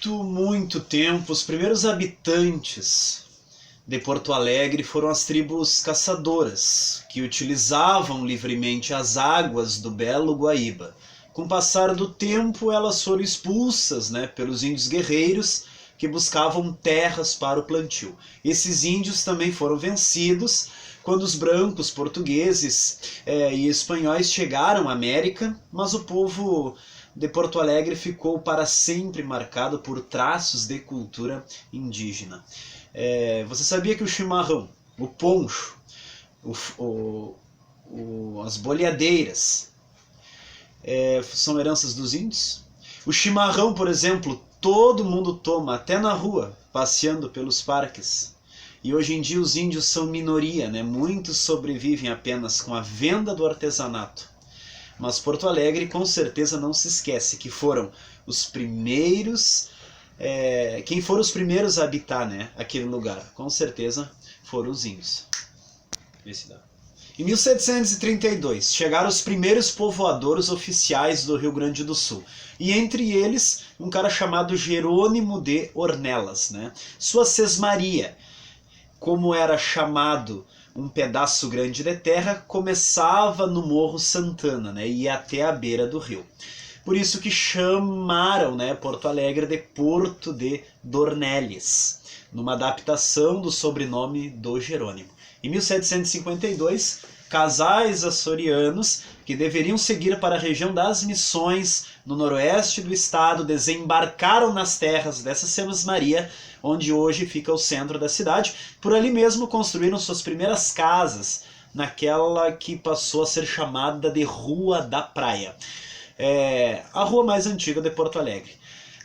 muito tempo, os primeiros habitantes de Porto Alegre foram as tribos caçadoras, que utilizavam livremente as águas do belo Guaíba. Com o passar do tempo, elas foram expulsas, né, pelos índios guerreiros que buscavam terras para o plantio. Esses índios também foram vencidos quando os brancos, portugueses e espanhóis chegaram à América, mas o povo de Porto Alegre ficou para sempre marcado por traços de cultura indígena. Você sabia que o chimarrão, o poncho, as boleadeiras são heranças dos índios? O chimarrão, por exemplo, todo mundo toma, até na rua, passeando pelos parques. E hoje em dia os índios são minoria, né? Muitos sobrevivem apenas com a venda do artesanato. Mas Porto Alegre com certeza não se esquece que foram os primeiros... quem foram os primeiros a habitar, né, aquele lugar? Com certeza foram os índios. Em 1732, chegaram os primeiros povoadores oficiais do Rio Grande do Sul. E entre eles, um cara chamado Jerônimo de Ornelas, né? Sua sesmaria, como era chamado um pedaço grande de terra, começava no Morro Santana, né? E ia até a beira do rio. Por isso que chamaram, né, Porto Alegre de Porto de Dornelles, numa adaptação do sobrenome do Jerônimo. Em 1752, casais açorianos que deveriam seguir para a região das Missões, no noroeste do estado, desembarcaram nas terras dessa sesmaria, onde hoje fica o centro da cidade. Por ali mesmo construíram suas primeiras casas, naquela que passou a ser chamada de Rua da Praia. A rua mais antiga de Porto Alegre.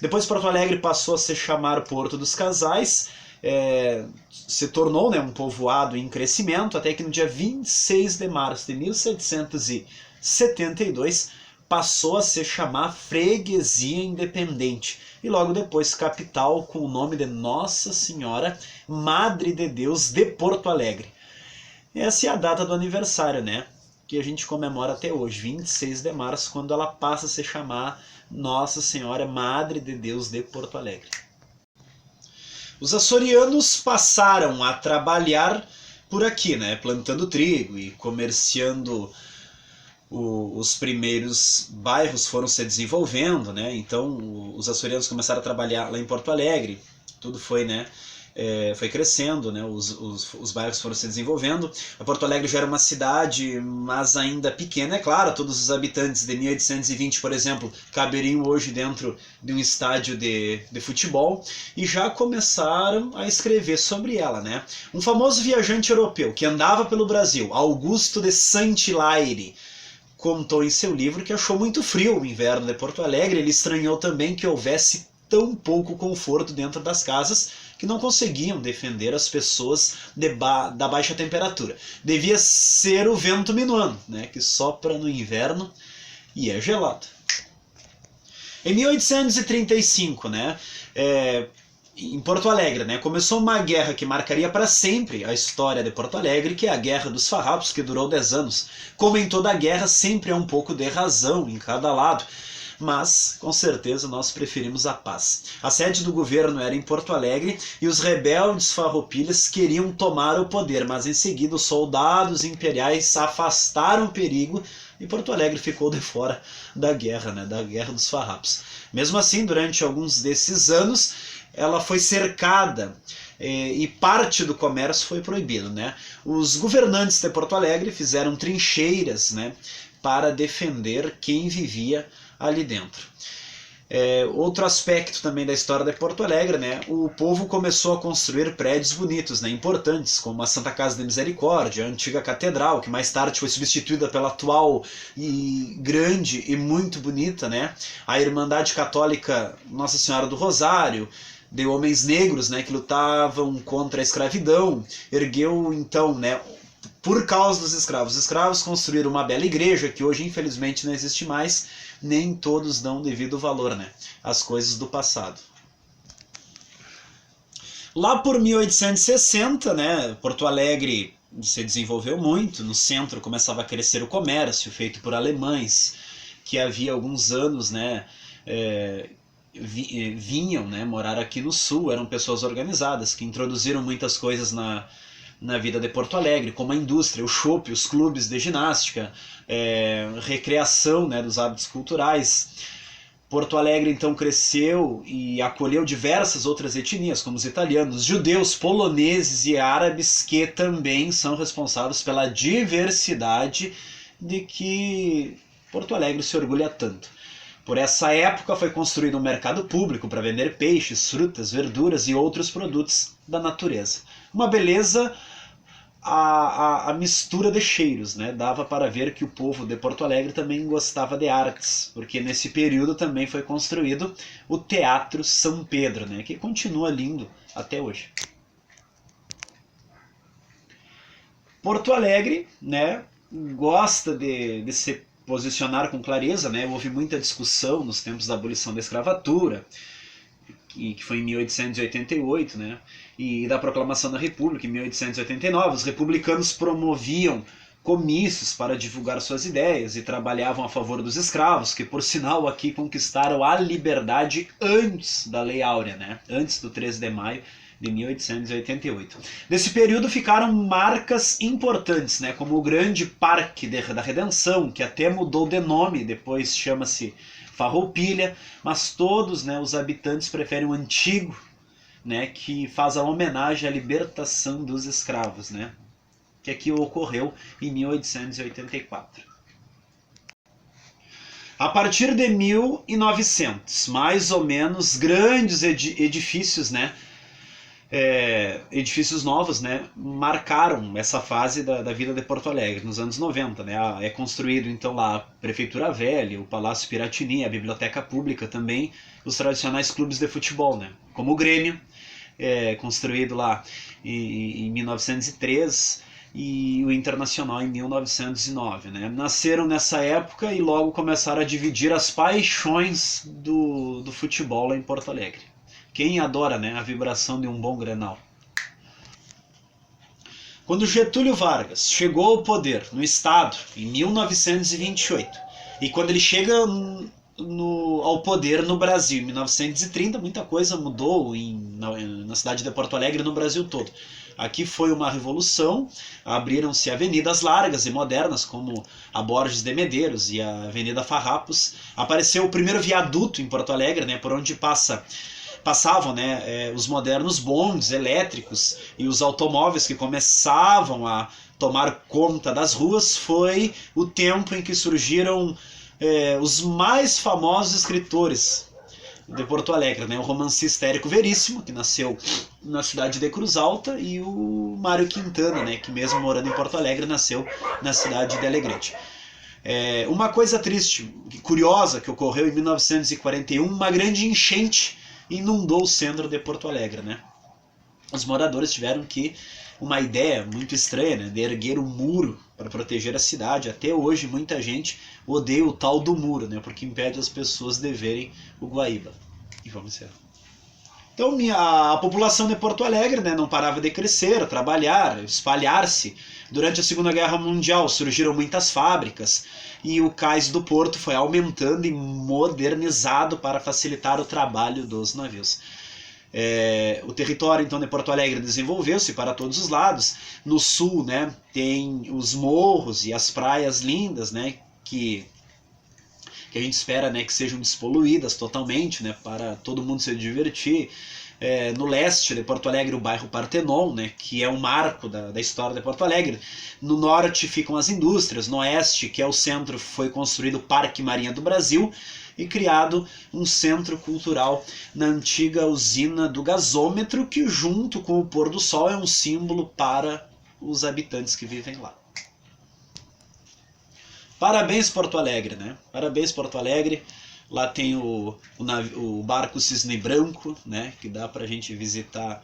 Depois Porto Alegre passou a se chamar Porto dos Casais, se tornou, né, um povoado em crescimento, até que no dia 26 de março de 1772 passou a se chamar Freguesia Independente, e logo depois capital com o nome de Nossa Senhora Madre de Deus de Porto Alegre. Essa é a data do aniversário, né, que a gente comemora até hoje, 26 de março, quando ela passa a se chamar Nossa Senhora Madre de Deus de Porto Alegre. Os açorianos passaram a trabalhar por aqui, né, plantando trigo e comerciando. Os primeiros bairros foram se desenvolvendo, né, então os açorianos começaram a trabalhar lá em Porto Alegre, tudo foi, né, foi crescendo, né, os bairros foram se desenvolvendo. A Porto Alegre já era uma cidade, mas ainda pequena, é claro, todos os habitantes de 1820, por exemplo, caberiam hoje dentro de um estádio de futebol, e já começaram a escrever sobre ela, né. Um famoso viajante europeu que andava pelo Brasil, Augusto de Saint-Hilaire, contou em seu livro que achou muito frio o inverno de Porto Alegre. Ele estranhou também que houvesse tão pouco conforto dentro das casas que não conseguiam defender as pessoas da baixa temperatura. Devia ser o vento minuano, né, que sopra no inverno e é gelado. Em 1835, né, em Porto Alegre, né, começou uma guerra que marcaria para sempre a história de Porto Alegre, que é a Guerra dos Farrapos, que durou 10 anos. Como em toda guerra, sempre há um pouco de razão em cada lado, mas com certeza nós preferimos a paz. A sede do governo era em Porto Alegre e os rebeldes farroupilhas queriam tomar o poder, mas em seguida os soldados imperiais afastaram o perigo e Porto Alegre ficou de fora da guerra, né, da Guerra dos Farrapos. Mesmo assim, durante alguns desses anos, ela foi cercada e parte do comércio foi proibido, né? Os governantes de Porto Alegre fizeram trincheiras, né, para defender quem vivia ali dentro. Outro aspecto também da história de Porto Alegre, né, o povo começou a construir prédios bonitos, né, importantes, como a Santa Casa de Misericórdia, a antiga catedral, que mais tarde foi substituída pela atual e grande e muito bonita, né, a Irmandade Católica Nossa Senhora do Rosário, de homens negros, né, que lutavam contra a escravidão, ergueu então, né, por causa dos escravos. Os escravos construíram uma bela igreja que hoje infelizmente não existe mais. Nem todos dão devido valor, né, às coisas do passado. Lá por 1860, né, Porto Alegre se desenvolveu muito. No centro começava a crescer o comércio feito por alemães, que havia alguns anos, né, vinham, né, morar aqui no sul, eram pessoas organizadas, que introduziram muitas coisas na vida de Porto Alegre, como a indústria, o chopp, os clubes de ginástica, recreação, né, dos hábitos culturais. Porto Alegre então cresceu e acolheu diversas outras etnias, como os italianos, judeus, poloneses e árabes, que também são responsáveis pela diversidade de que Porto Alegre se orgulha tanto. Por essa época foi construído um mercado público para vender peixes, frutas, verduras e outros produtos da natureza. Uma beleza a mistura de cheiros, né? Dava para ver que o povo de Porto Alegre também gostava de artes, porque nesse período também foi construído o Teatro São Pedro, né? Que continua lindo até hoje. Porto Alegre, né? Gosta de se posicionar com clareza, né? Houve muita discussão nos tempos da abolição da escravatura, que foi em 1888, né? E da proclamação da República em 1889. Os republicanos promoviam comícios para divulgar suas ideias e trabalhavam a favor dos escravos, que por sinal aqui conquistaram a liberdade antes da Lei Áurea, né? Antes do 13 de maio de 1888. Nesse período ficaram marcas importantes, né? Como o Grande Parque da Redenção, que até mudou de nome, depois chama-se Farroupilha, mas todos, né, os habitantes preferem o antigo, né, que faz a homenagem à libertação dos escravos, né, que aqui ocorreu em 1884. A partir de 1900, mais ou menos, grandes edifícios, né, edifícios novos, né, marcaram essa fase da vida de Porto Alegre, nos anos 90. Né, é construído então lá a Prefeitura Velha, o Palácio Piratini, a Biblioteca Pública também, os tradicionais clubes de futebol, né, como o Grêmio, construído lá em 1903, e o Internacional em 1909. Né, nasceram nessa época e logo começaram a dividir as paixões do futebol lá em Porto Alegre. Quem adora, né, a vibração de um bom Grenal? Quando Getúlio Vargas chegou ao poder no Estado em 1928, e quando ele chega ao poder no Brasil em 1930, muita coisa mudou na cidade de Porto Alegre e no Brasil todo. Aqui foi uma revolução, abriram-se avenidas largas e modernas, como a Borges de Medeiros e a Avenida Farrapos. Apareceu o primeiro viaduto em Porto Alegre, né, por onde passavam, né, os modernos bondes elétricos, e os automóveis que começavam a tomar conta das ruas. Foi o tempo em que surgiram os mais famosos escritores de Porto Alegre, né? O romancista Érico Veríssimo, que nasceu na cidade de Cruz Alta, e o Mário Quintana, né, que mesmo morando em Porto Alegre nasceu na cidade de Alegrete. Uma coisa triste, curiosa, que ocorreu em 1941, uma grande enchente inundou o centro de Porto Alegre, né? Os moradores tiveram uma ideia muito estranha, né, de erguer um muro para proteger a cidade. Até hoje muita gente odeia o tal do muro, né, porque impede as pessoas de verem o Guaíba. E vamos encerrar. Então a população de Porto Alegre, né, não parava de crescer, trabalhar, espalhar-se. Durante a Segunda Guerra Mundial surgiram muitas fábricas e o cais do porto foi aumentando e modernizado para facilitar o trabalho dos navios. O território então de Porto Alegre desenvolveu-se para todos os lados. No sul, né, tem os morros e as praias lindas, né, que a gente espera, né, que sejam despoluídas totalmente, né, para todo mundo se divertir. No leste de Porto Alegre, o bairro Partenon, né, que é um marco da história de Porto Alegre. No norte ficam as indústrias. No oeste, que é o centro, foi construído o Parque Marinha do Brasil e criado um centro cultural na antiga usina do gasômetro, que junto com o pôr do sol é um símbolo para os habitantes que vivem lá. Parabéns, Porto Alegre, né? Parabéns, Porto Alegre. Lá tem o barco Cisne Branco, né, que dá para a gente visitar,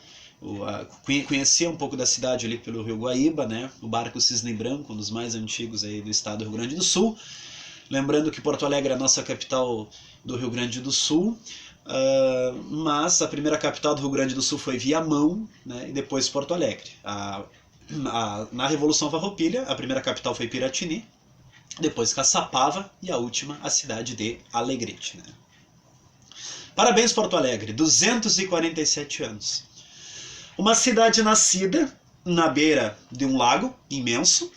conhecer um pouco da cidade ali pelo Rio Guaíba, né, o barco Cisne Branco, um dos mais antigos aí do estado do Rio Grande do Sul. Lembrando que Porto Alegre é a nossa capital do Rio Grande do Sul, mas a primeira capital do Rio Grande do Sul foi Viamão, né, e depois Porto Alegre. Na Revolução Farroupilha, a primeira capital foi Piratini, depois Caçapava e a última a cidade de Alegrete, né? Parabéns, Porto Alegre, 247 anos. Uma cidade nascida na beira de um lago imenso,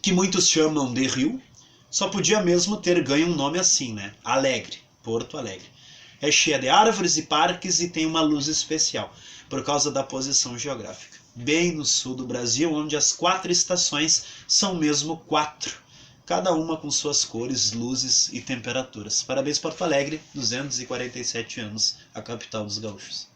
que muitos chamam de rio, só podia mesmo ter ganho um nome assim, né? Alegre, Porto Alegre. É cheia de árvores e parques e tem uma luz especial, por causa da posição geográfica. Bem no sul do Brasil, onde as 4 estações são mesmo 4, cada uma com suas cores, luzes e temperaturas. Parabéns, Porto Alegre, 247 anos, a capital dos gaúchos.